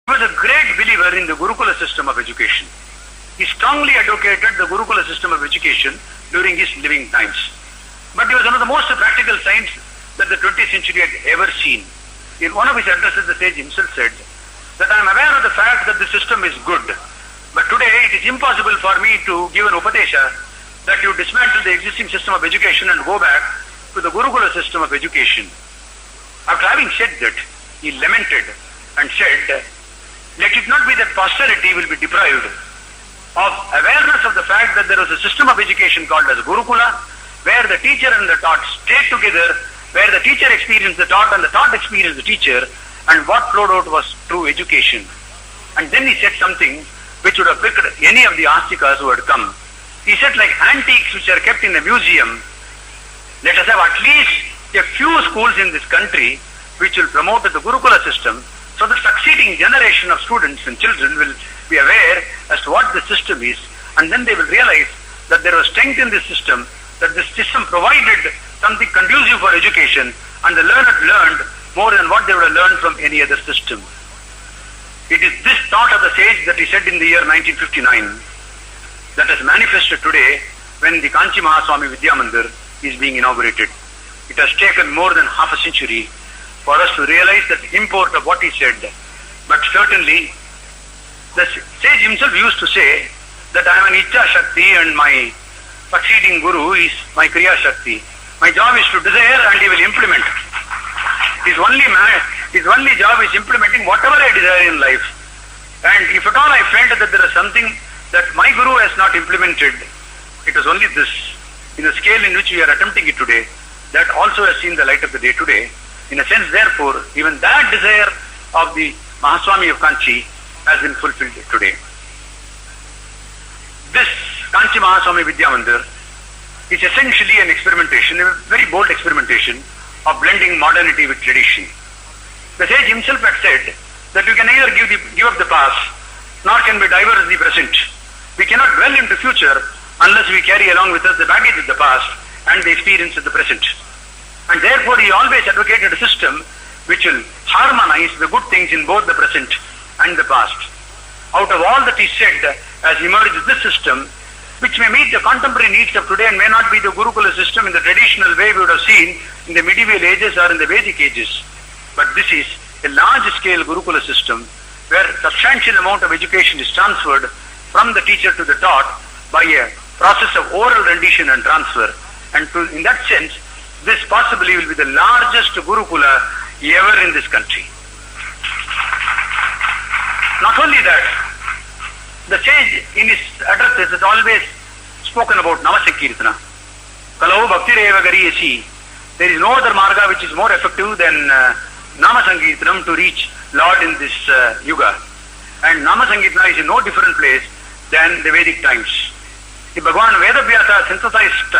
He was a great believer in the Gurukula system of education. He strongly advocated the Gurukula system of education during his living times. But he was one of the most practical saints that the 20th century had ever seen. In one of his addresses, the sage himself said that I am aware of the fact that the system is good, but today it is impossible for me to give an upadesha that you dismantle the existing system of education and go back to the Gurukula system of education. After having said that, he lamented and said, let it not be that posterity will be deprived of awareness of the fact that there was a system of education called as Gurukula, where the teacher and the taught stayed together, where the teacher experienced the taught and the taught experienced the teacher, and what flowed out was true education. And then he said something which would have picked any of the Astikas who had come. He said, like antiques which are kept in a museum, let us have at least a few schools in this country which will promote the Gurukula system, so the succeeding generation of students and children will be aware as to what the system is, and then they will realize that there was strength in this system, that this system provided something conducive for education, and the learned learned more than what they would have learned from any other system. It is this thought of the sage that he said in the year 1959 that has manifested today when the Kanchi Mahaswami Vidya Mandir is being inaugurated. It has taken more than half a century for us to realize the import of what he said. But certainly, the sage himself used to say that I am an Ichcha Shakti and my succeeding Guru is my Kriya Shakti. My job is to desire and he will implement. His only job is implementing whatever I desire in life. And if at all I felt that there is something that my Guru has not implemented, it was only this, in the scale in which we are attempting it today, that also has seen the light of the day today. In a sense, therefore, even that desire of the Mahaswami of Kanchi has been fulfilled today. This Kanchi Mahaswami Vidya Mandir is essentially an experimentation, a very bold experimentation of blending modernity with tradition. The sage himself had said that you can neither give up the past, nor can we diverse the present. We cannot dwell into future unless we carry along with us the baggage of the past and the experience of the present. And therefore he always advocated a system which will harmonize the good things in both the present and the past. Out of all that he said has emerged this system which may meet the contemporary needs of today and may not be the Gurukula system in the traditional way we would have seen in the medieval ages or in the Vedic ages. But this is a large-scale Gurukula system where a substantial amount of education is transferred from the teacher to the taught by a process of oral rendition and transfer. And in that sense, this possibly will be the largest Gurukula ever in this country. Not only that, the sage in his addresses has always spoken about Namasankirtana. Kalau bhaktireva gariyasi. There is no other marga which is more effective than Namasankirtanam to reach Lord in this yuga. And Namasankirtana is in no different place than the Vedic times. The Bhagavan Vedavyasa synthesized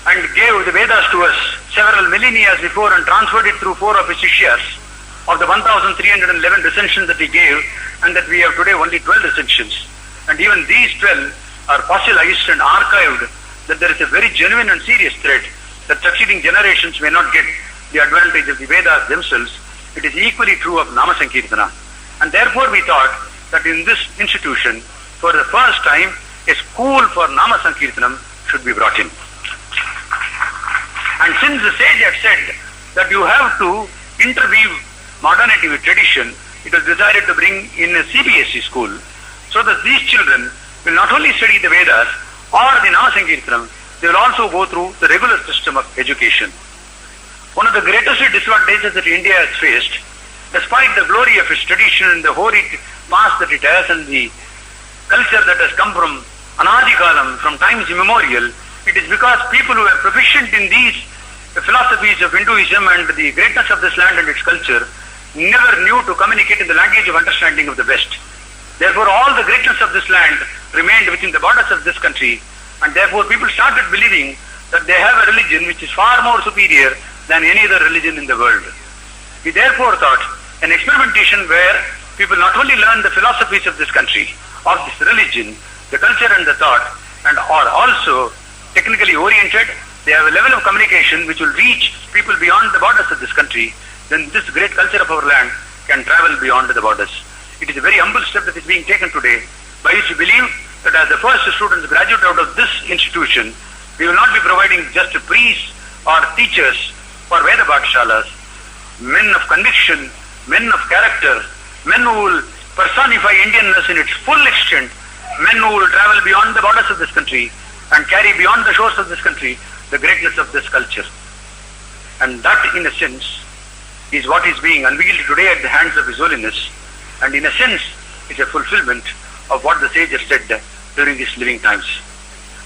and gave the Vedas to us several millennia before and transferred it through 4 of his Shishyas. Of the 1,311 recensions that he gave, and that we have today only 12 recensions. And even these 12 are fossilized and archived, that there is a very genuine and serious threat that succeeding generations may not get the advantage of the Vedas themselves. It is equally true of Namasankirtana. And therefore we thought that in this institution, for the first time, a school for Namasankirtanam should be brought in. And since the sage had said that you have to interweave modernity with tradition, it was decided to bring in a CBSE school so that these children will not only study the Vedas or the Namasankirtanam, they will also go through the regular system of education. One of the greatest disadvantages that India has faced, despite the glory of its tradition and the hoary past that it has and the culture that has come from Anadikalam, from times immemorial, it is because people who are proficient in these philosophies of Hinduism and the greatness of this land and its culture never knew to communicate in the language of understanding of the West. Therefore, all the greatness of this land remained within the borders of this country, and therefore people started believing that they have a religion which is far more superior than any other religion in the world. We therefore thought an experimentation where people not only learn the philosophies of this country, of this religion, the culture and the thought, and are also technically oriented, they have a level of communication which will reach people beyond the borders of this country, then this great culture of our land can travel beyond the borders. It is a very humble step that is being taken today, by which we believe that as the first students graduate out of this institution, we will not be providing just priests or teachers for Veda Pathshalas, men of conviction, men of character, men who will personify Indianness in its full extent, men who will travel beyond the borders of this country and carry beyond the shores of this country the greatness of this culture. And that, in a sense, is what is being unveiled today at the hands of His Holiness, and in a sense, is a fulfillment of what the sage has said during his living times.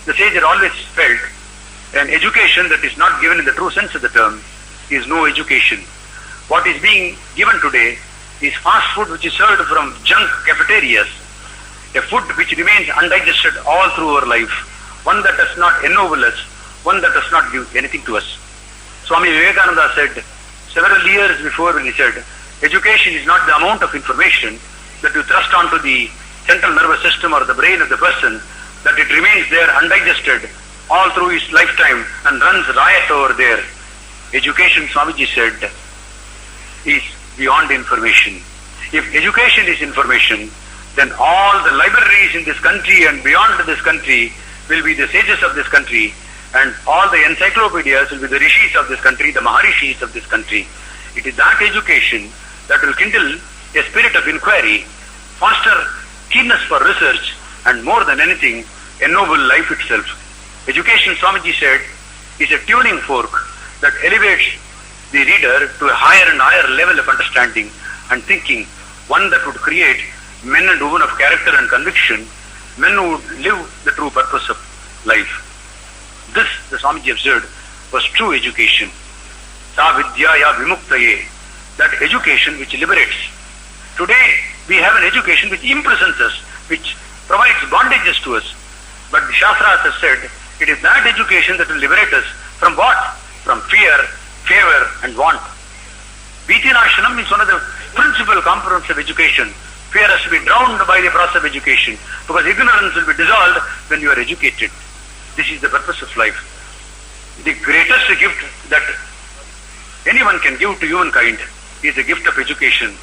The sage had always felt an education that is not given in the true sense of the term is no education. What is being given today is fast food which is served from junk cafeterias, a food which remains undigested all through our life, one that does not ennoble us, one that does not give anything to us. Swami Vivekananda said several years before when he said, education is not the amount of information that you thrust onto the central nervous system or the brain of the person, that it remains there undigested all through his lifetime and runs riot over there. Education, Swamiji said, is beyond information. If education is information, then all the libraries in this country and beyond this country will be the sages of this country, and all the encyclopedias will be the rishis of this country, the maharishis of this country. It is that education that will kindle a spirit of inquiry, foster keenness for research, and more than anything, ennoble life itself. Education, Swamiji said, is a tuning fork that elevates the reader to a higher and higher level of understanding and thinking, one that would create men and women of character and conviction, men who would live the true purpose of life. This, the Swamiji observed, was true education. Sa Vidyaya Vimuktaye, that education which liberates. Today, we have an education which imprisons us, which provides bondages to us. But the Shastras have said, it is that education that will liberate us from what? From fear, favor and want. Bhitinashanam is one of the principal components of education. Fear has to be drowned by the process of education, because ignorance will be dissolved when you are educated. This is the purpose of life. The greatest gift that anyone can give to humankind is the gift of education.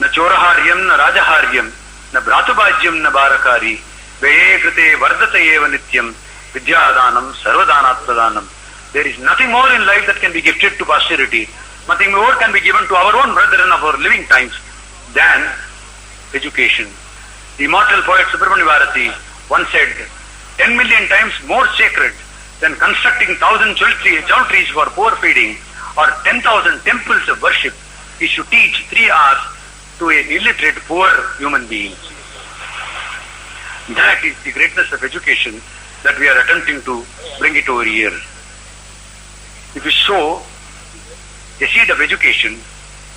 Na choraharyam, na rajaharyam, na bhratubhajyam, na barakari, veye krite vardata eva nityam, vidyadanam, sarvadanatpradanam. There is nothing more in life that can be gifted to posterity, nothing more can be given to our own brethren of our living times than education. The immortal poet Subramanya Bharati once said, 10 million times more sacred than constructing 1,000 chowtrees for poor feeding or 10,000 temples of worship is to teach 3 hours to an illiterate poor human being. That is the greatness of education that we are attempting to bring it over here. If you sow a seed of education,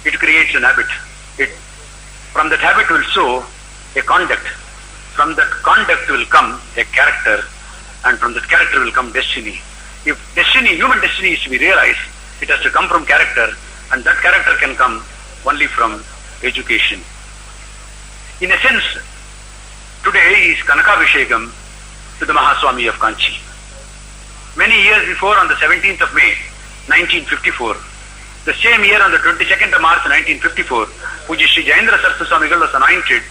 it creates an habit. From that habit will sow a conduct. From that conduct will come a character, and from that character will come destiny. If destiny, human destiny is to be realized, it has to come from character, and that character can come only from education. In a sense, today is Kanakabhishekam to the Mahaswami of Kanchi. Many years before, on the 17th of May, 1954, the same year on the 22nd of March, 1954, Puja Sri Jayendra Saraswati Swamigal was anointed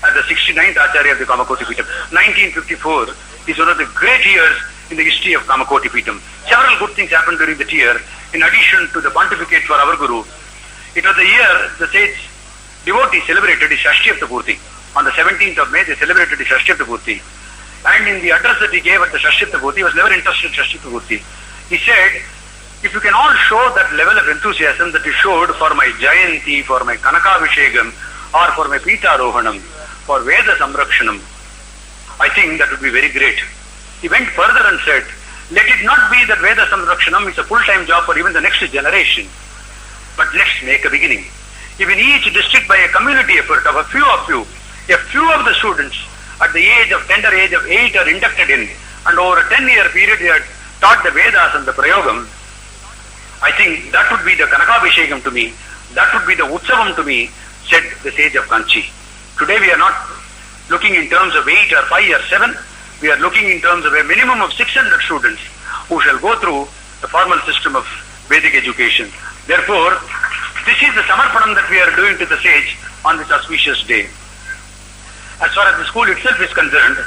as the 69th Acharya of the Kamakoti Peetham. 1954 is one of the great years in the history of Kamakoti Peetham. Several good things happened during that year, in addition to the pontificate for our Guru. It was the year the sage devotees celebrated his Shashti Purti. On the 17th of May, they celebrated his Shashti Purti. And in the address that he gave at the Shashti Purti, he was never interested in Shashti Purti. He said, if you can all show that level of enthusiasm that you showed for my Jayanti, for my Kanakabhishekam, or for my Pitarohanam, for Veda Samrakshanam, I think that would be very great. He went further and said, let it not be that Veda Samrakshanam is a full-time job for even the next generation, but let's make a beginning. If in each district by a community effort of a few of you, a few of the students at the tender age of 8 are inducted in, and over a 10-year period they had taught the Vedas and the Prayogam, I think that would be the Kanakabhishekam to me, that would be the Utsavam to me, said the sage of Kanchi. Today we are not looking in terms of 8 or 5 or 7, we are looking in terms of a minimum of 600 students who shall go through the formal system of Vedic education. Therefore, This is the samarpanam that we are doing to the sage on this auspicious day. As far as the school itself is concerned,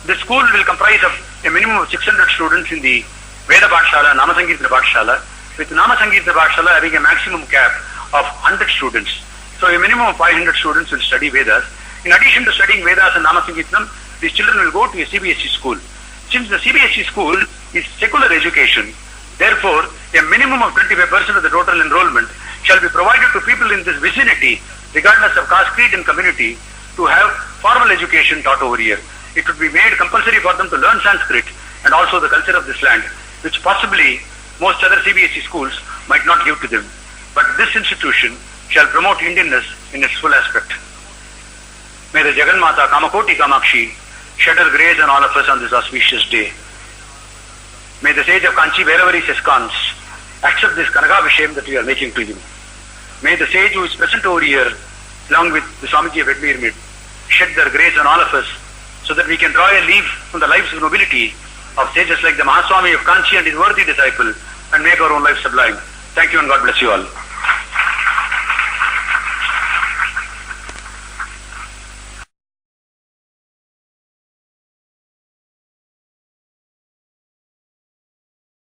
the school will comprise of a minimum of 600 students in the Veda Pathshala, Namasankirtana Pathshala, with Namasankirtana Pathshala having a maximum cap of 100 students. So a minimum of 500 students will study Vedas. In addition to studying Vedas and Namasankirtanam, these children will go to a CBSE school. Since the CBSE school is secular education, therefore a minimum of 25% of the total enrollment shall be provided to people in this vicinity, regardless of caste, creed and community, to have formal education taught over here. It would be made compulsory for them to learn Sanskrit and also the culture of this land, which possibly most other CBSE schools might not give to them. But this institution shall promote Indianness in its full aspect. May the Jagannmata Kamakoti Kamakshi shed her grace on all of us on this auspicious day. May the sage of Kanchi, wherever he ensconced, accept this Kanagabhishekam that we are making to him. May the sage who is present over here, along with the Swamiji of Edmere, shed their grace on all of us, so that we can draw a leaf from the lives of nobility of sages like the Mahaswami of Kanchi and his worthy disciple, and make our own life sublime. Thank you and God bless you all.